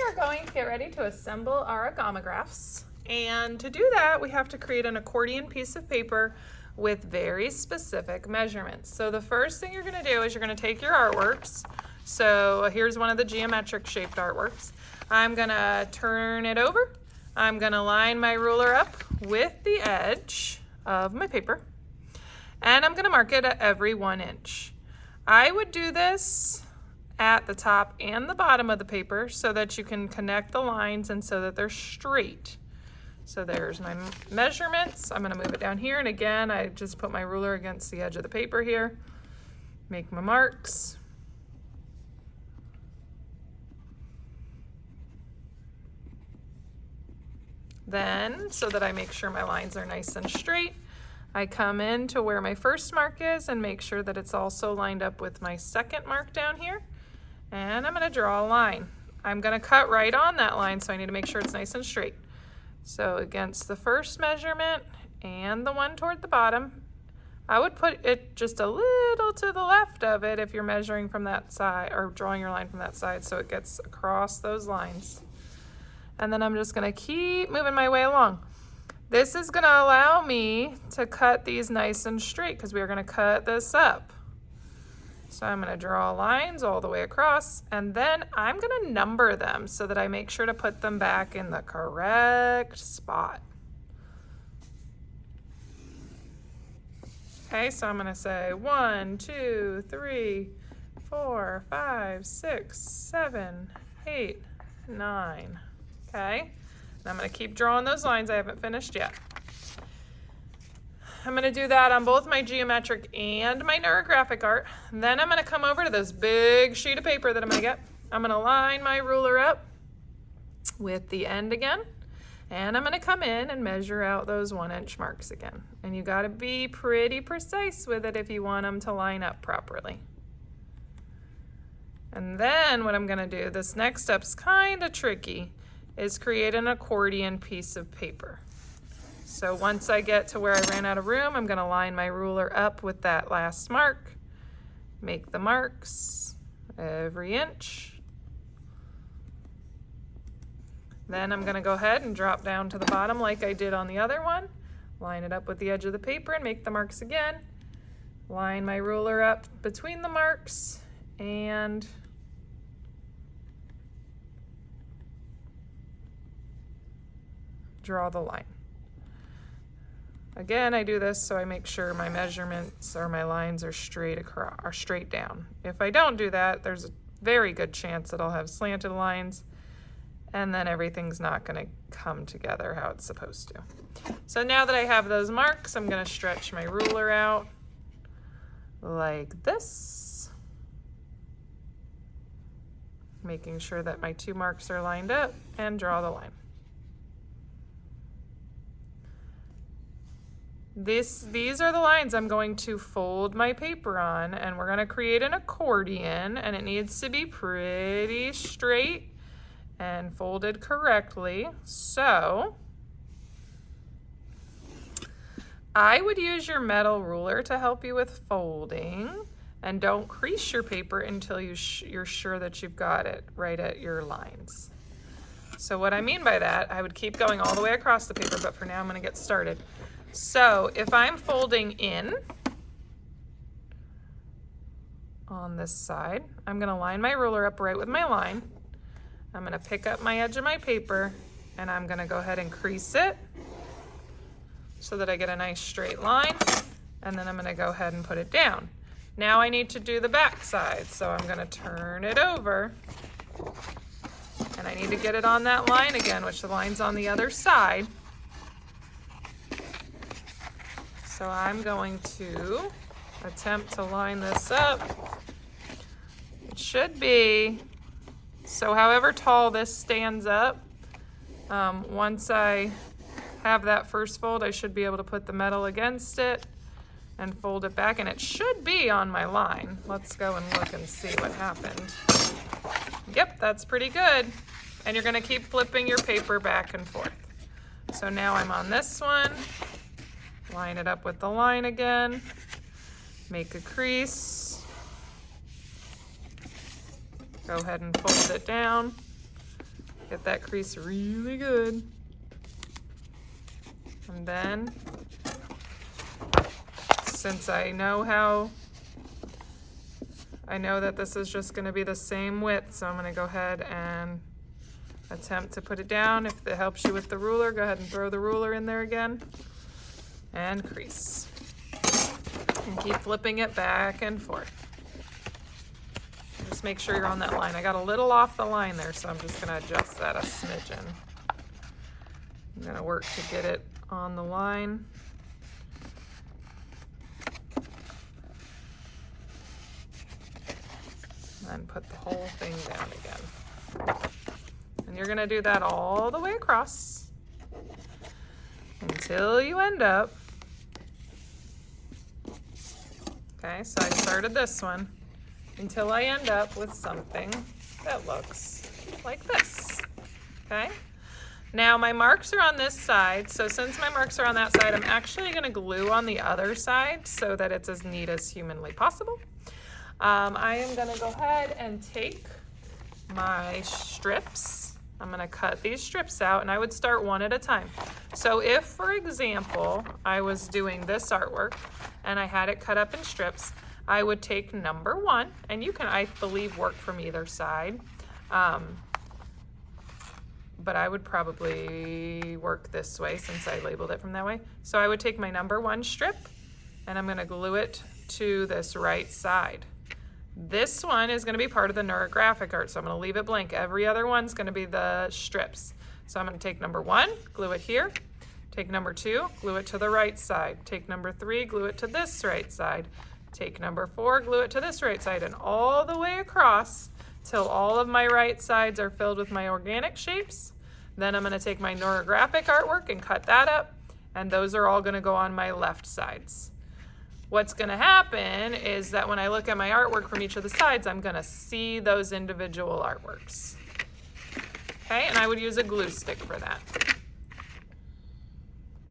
are going to get ready to assemble our Agomographs. And to do that, we have to create an accordion piece of paper with very specific measurements. So the first thing you're going to do is you're going to take your artworks. So here's one of the geometric shaped artworks. I'm going to turn it over. I'm going to line my ruler up with the edge of my paper. And I'm going to mark it at every 1 inch. I would do this at the top and the bottom of the paper so that you can connect the lines and so that they're straight. So there's my measurements. I'm going to move it down here, and again I just put my ruler against the edge of the paper here, make my marks. Then, so that I make sure my lines are nice and straight, I come in to where my first mark is and make sure that it's also lined up with my second mark down here. And I'm going to draw a line. I'm going to cut right on that line, so I need to make sure it's nice and straight. So against the first measurement and the one toward the bottom, I would put it just a little to the left of it if you're measuring from that side or drawing your line from that side, so it gets across those lines. And then I'm just going to keep moving my way along. This is going to allow me to cut these nice and straight because we are going to cut this up. So I'm going to draw lines all the way across, and then I'm going to number them so that I make sure to put them back in the correct spot. Okay, so I'm going to say 1, 2, 3, 4, 5, 6, 7, 8, 9. Okay, and I'm going to keep drawing those lines. I haven't finished yet. I'm going to do that on both my geometric and my neurographic art. Then I'm going to come over to this big sheet of paper that I'm going to get. I'm going to line my ruler up with the end again, and I'm going to come in and measure out those 1 inch marks again. And you got to be pretty precise with it if you want them to line up properly. And then what I'm going to do, this next step's kind of tricky, is create an accordion piece of paper. So once I get to where I ran out of room, I'm going to line my ruler up with that last mark, make the marks every inch. Then I'm going to go ahead and drop down to the bottom like I did on the other one, line it up with the edge of the paper and make the marks again, line my ruler up between the marks, and draw the line. Again, I do this so I make sure my measurements or my lines are straight across, are straight down. If I don't do that, there's a very good chance that I'll have slanted lines, and then everything's not going to come together how it's supposed to. So now that I have those marks, I'm going to stretch my ruler out like this, making sure that my 2 marks are lined up, and draw the line. These are the lines I'm going to fold my paper on, and we're going to create an accordion, and it needs to be pretty straight and folded correctly. So I would use your metal ruler to help you with folding, and don't crease your paper until you're sure that you've got it right at your lines. So what I mean by that, I would keep going all the way across the paper, but for now I'm going to get started. So if I'm folding in on this side, I'm going to line my ruler up right with my line. I'm going to pick up my edge of my paper, and I'm going to go ahead and crease it so that I get a nice straight line, and then I'm going to go ahead and put it down. Now I need to do the back side, so I'm going to turn it over, and I need to get it on that line again, which the line's on the other side. So I'm going to attempt to line this up. It should be, so however tall this stands up, once I have that first fold, I should be able to put the metal against it and fold it back, and it should be on my line. Let's go and look and see what happened. Yep, that's pretty good. And you're gonna keep flipping your paper back and forth. So now I'm on this one. Line it up with the line again, make a crease, go ahead and fold it down, Get that crease really good. And then, since I know that this is just going to be the same width, so I'm going to go ahead and attempt to put it down. If it helps you with the ruler, go ahead and throw the ruler in there again and crease. And keep flipping it back and forth. Just make sure you're on that line. I got a little off the line there, so I'm just going to adjust that a smidgen. I'm going to work to get it on the line. And put the whole thing down again. And you're going to do that all the way across until you end up. Okay, so I started this one until I end up with something that looks like this. Okay, now my marks are on this side, so since my marks are on that side, I'm actually going to glue on the other side so that it's as neat as humanly possible. I am going to go ahead and take my strips. I'm going to cut these strips out, and I would start one at a time. So if, for example, I was doing this artwork and I had it cut up in strips, I would take number 1, and you can, I believe, work from either side. But I would probably work this way since I labeled it from that way. So I would take my number 1 strip, and I'm going to glue it to this right side. This one is going to be part of the neurographic art, so I'm going to leave it blank. Every other one's going to be the strips. So I'm going to take number 1, glue it here. Take number 2, glue it to the right side. Take number 3, glue it to this right side. Take number 4, glue it to this right side, and all the way across till all of my right sides are filled with my organic shapes. Then I'm going to take my neurographic artwork and cut that up, and those are all going to go on my left sides. What's going to happen is that when I look at my artwork from each of the sides, I'm going to see those individual artworks. Okay, and I would use a glue stick for that.